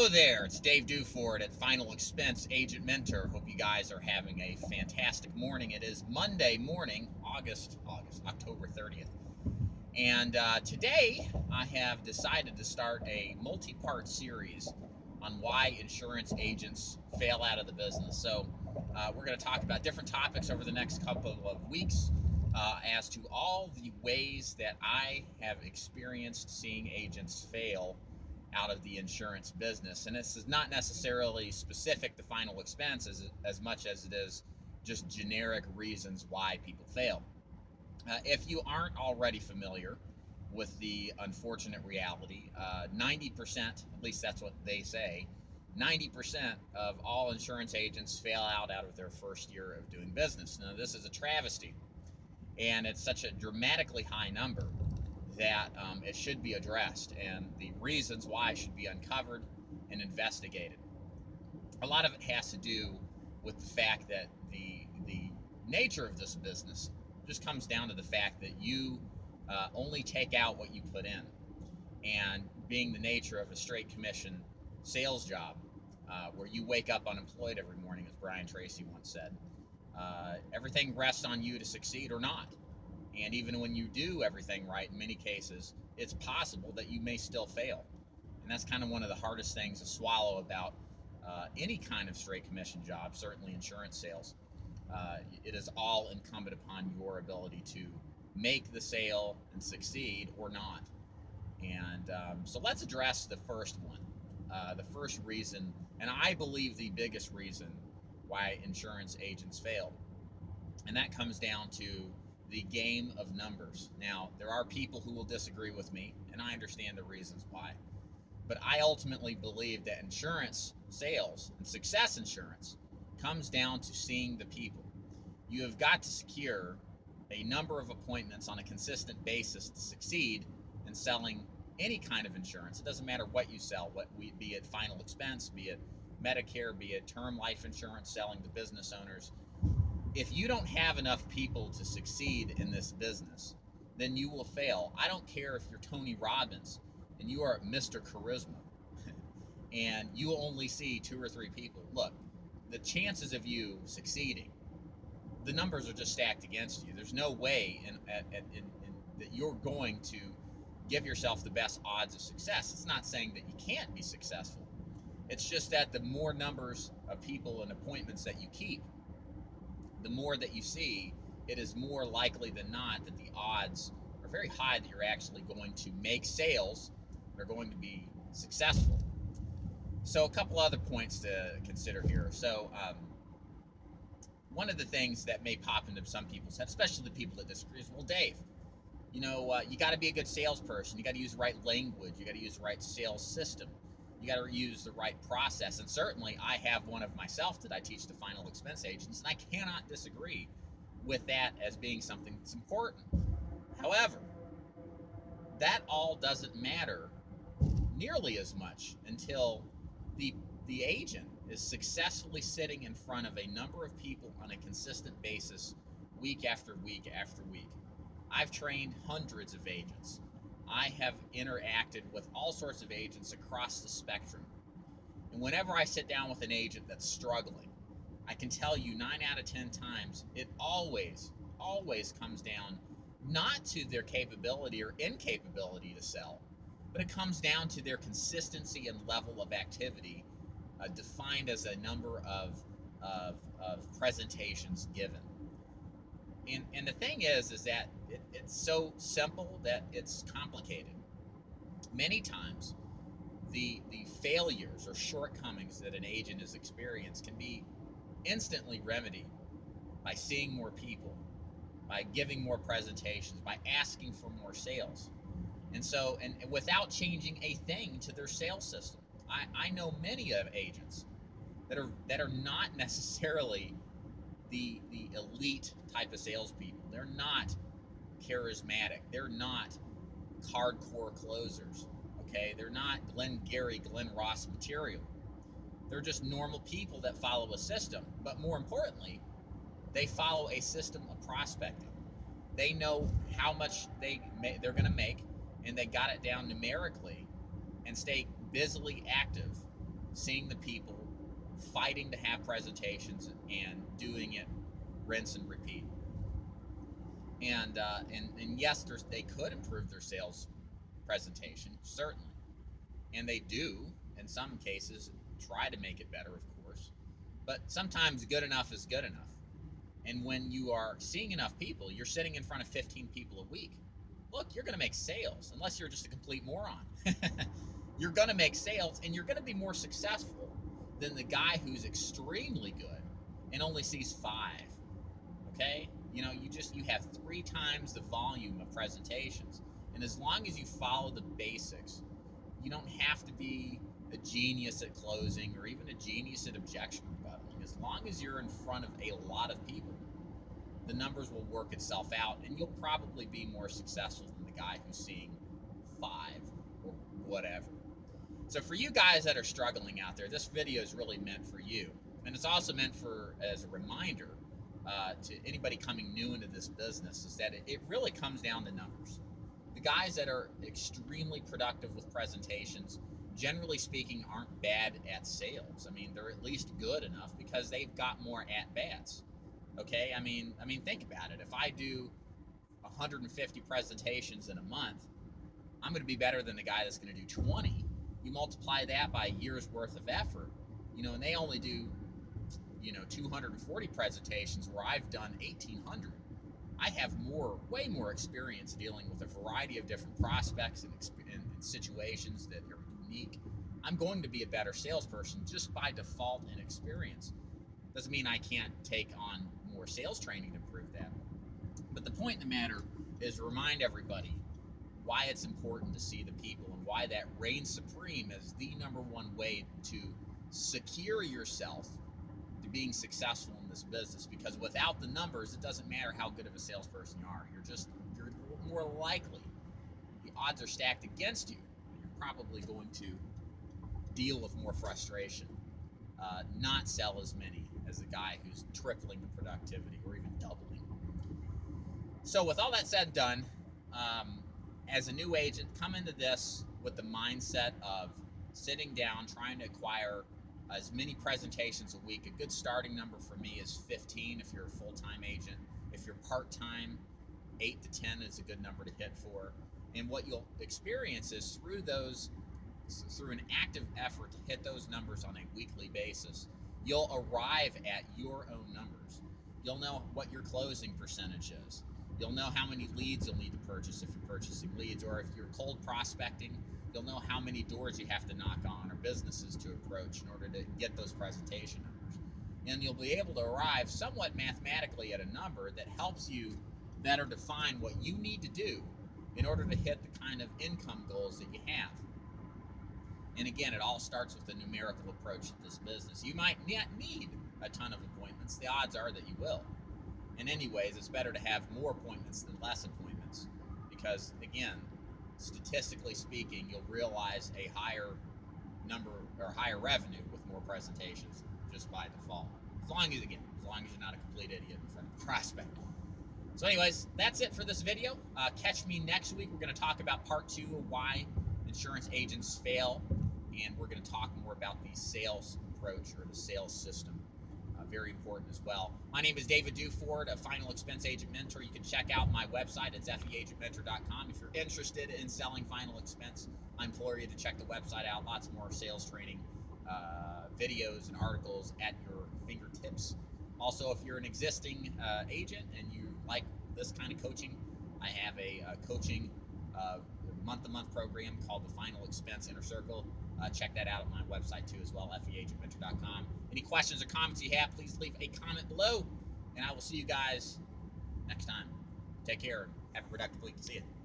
Hello there, it's Dave Duford at Final Expense Agent Mentor. Hope you guys are having a fantastic morning. It is Monday morning, October 30th. And today I have decided to start a multi-part series on why insurance agents fail out of the business. So we're going to talk about different topics over the next couple of weeks as to all the ways that I have experienced seeing agents fail out of the insurance business. And this is not necessarily specific to Final Expense as much as it is just generic reasons why people fail. If you aren't already familiar with the unfortunate reality, 90%, at least that's what they say, 90% of all insurance agents fail out of their first year of doing business. Now, this is a travesty, and it's such a dramatically high number that it should be addressed, and the reasons why should be uncovered and investigated. A lot of it has to do with the fact that the nature of this business just comes down to the fact that you only take out what you put in. And being the nature of a straight commission sales job, where you wake up unemployed every morning, as Brian Tracy once said, everything rests on you to succeed or not. And even when you do everything right, in many cases, it's possible that you may still fail. And that's kind of one of the hardest things to swallow about any kind of straight commission job, certainly insurance sales. It is all incumbent upon your ability to make the sale and succeed or not. And so let's address the first one. The first reason, and I believe the biggest reason why insurance agents fail. And that comes down to the game of numbers. Now, there are people who will disagree with me, and I understand the reasons why. But I ultimately believe that insurance sales and success insurance comes down to seeing the people. You have got to secure a number of appointments on a consistent basis to succeed in selling any kind of insurance. It doesn't matter what you sell, be it Final Expense, be it Medicare, be it term life insurance, selling to business owners. If you don't have enough people to succeed in this business, then you will fail. I don't care if you're Tony Robbins and you are Mr. Charisma and you only see 2 or 3 people. Look, the chances of you succeeding, the numbers are just stacked against you. There's no way that you're going to give yourself the best odds of success. It's not saying that you can't be successful. It's just that the more numbers of people and appointments that you keep, the more that you see, it is more likely than not that the odds are very high that you're actually going to make sales that are going to be successful. So a couple other points to consider here. So one of the things that may pop into some people's head, especially the people that disagree, is, well, Dave, you got to be a good salesperson. You got to use the right language. You got to use the right sales system. You got to use the right process. And certainly I have one of myself that I teach to Final Expense agents, and I cannot disagree with that as being something that's important. However, that all doesn't matter nearly as much until the agent is successfully sitting in front of a number of people on a consistent basis, week after week after week. I've trained hundreds of agents. I have interacted with all sorts of agents across the spectrum. And whenever I sit down with an agent that's struggling, I can tell you 9 out of 10 times, it always comes down not to their capability or incapability to sell, but it comes down to their consistency and level of activity, defined as a number of presentations given. And the thing is that it's so simple that it's complicated. Many times, the failures or shortcomings that an agent has experienced can be instantly remedied by seeing more people, by giving more presentations, by asking for more sales. And so, and without changing a thing to their sales system. I know many of agents that are not necessarily the elite type of salespeople. They're not charismatic. They're not hardcore closers. Okay, they're not Glenn Ross material. They're just normal people that follow a system. But more importantly, they follow a system of prospecting. They know how much they're going to make, and they got it down numerically, and stay busily active seeing the people, fighting to have presentations, and doing it rinse and repeat. And yes, they could improve their sales presentation, certainly, and they do in some cases try to make it better, of course, but sometimes good enough is good enough. And when you are seeing enough people, you're sitting in front of 15 people a week. Look, you're going to make sales, unless you're just a complete moron. You're going to make sales, and you're going to be more successful than the guy who's extremely good and only sees 5. Okay? You know, you have 3 times the volume of presentations. And as long as you follow the basics, you don't have to be a genius at closing or even a genius at objection rebuttaling. As long as you're in front of a lot of people, the numbers will work itself out, and you'll probably be more successful than the guy who's seeing 5 or whatever. So for you guys that are struggling out there, this video is really meant for you. And it's also meant for, as a reminder to anybody coming new into this business, is that it really comes down to numbers. The guys that are extremely productive with presentations, generally speaking, aren't bad at sales. I mean, they're at least good enough because they've got more at-bats. Okay, I mean, think about it. If I do 150 presentations in a month, I'm going to be better than the guy that's going to do 20. You multiply that by a year's worth of effort, you know, and they only do, you know, 240 presentations where I've done 1,800. I have way more experience dealing with a variety of different prospects and situations that are unique. I'm going to be a better salesperson just by default and experience. Doesn't mean I can't take on more sales training to prove that. But the point in the matter is to remind everybody why it's important to see the people and why that reigns supreme as the #1 way to secure yourself to being successful in this business. Because without the numbers, it doesn't matter how good of a salesperson you are. You're more likely, the odds are stacked against you. You're probably going to deal with more frustration, not sell as many as the guy who's tripling the productivity or even doubling. So with all that said and done, as a new agent, come into this with the mindset of sitting down, trying to acquire as many presentations a week. A good starting number for me is 15 if you're a full-time agent. If you're part-time, 8 to 10 is a good number to hit for. And what you'll experience is through an active effort to hit those numbers on a weekly basis, you'll arrive at your own numbers. You'll know what your closing percentage is. You'll know how many leads you'll need to purchase if you're purchasing leads, or if you're cold prospecting, you'll know how many doors you have to knock on or businesses to approach in order to get those presentation numbers. And you'll be able to arrive somewhat mathematically at a number that helps you better define what you need to do in order to hit the kind of income goals that you have. And again, it all starts with the numerical approach to this business. You might not need a ton of appointments. The odds are that you will. And anyways, it's better to have more appointments than less appointments, because again, statistically speaking, you'll realize a higher number or higher revenue with more presentations just by default. As long as you're not a complete idiot in front of the prospect. So anyways, that's it for this video. Catch me next week. We're going to talk about part 2 of why insurance agents fail, and we're going to talk more about the sales approach or the sales system. Very important as well. My name is David Duford, a Final Expense Agent Mentor. You can check out my website. It's feagentmentor.com. If you're interested in selling Final Expense, I implore you to check the website out. Lots more sales training videos and articles at your fingertips. Also, if you're an existing agent and you like this kind of coaching, I have a coaching month-to-month program called the Final Expense Inner Circle. Check that out at my website too as well, feagentmentor.com. Any questions or comments you have, please leave a comment below, and I will see you guys next time. Take care and have a productive week. See you.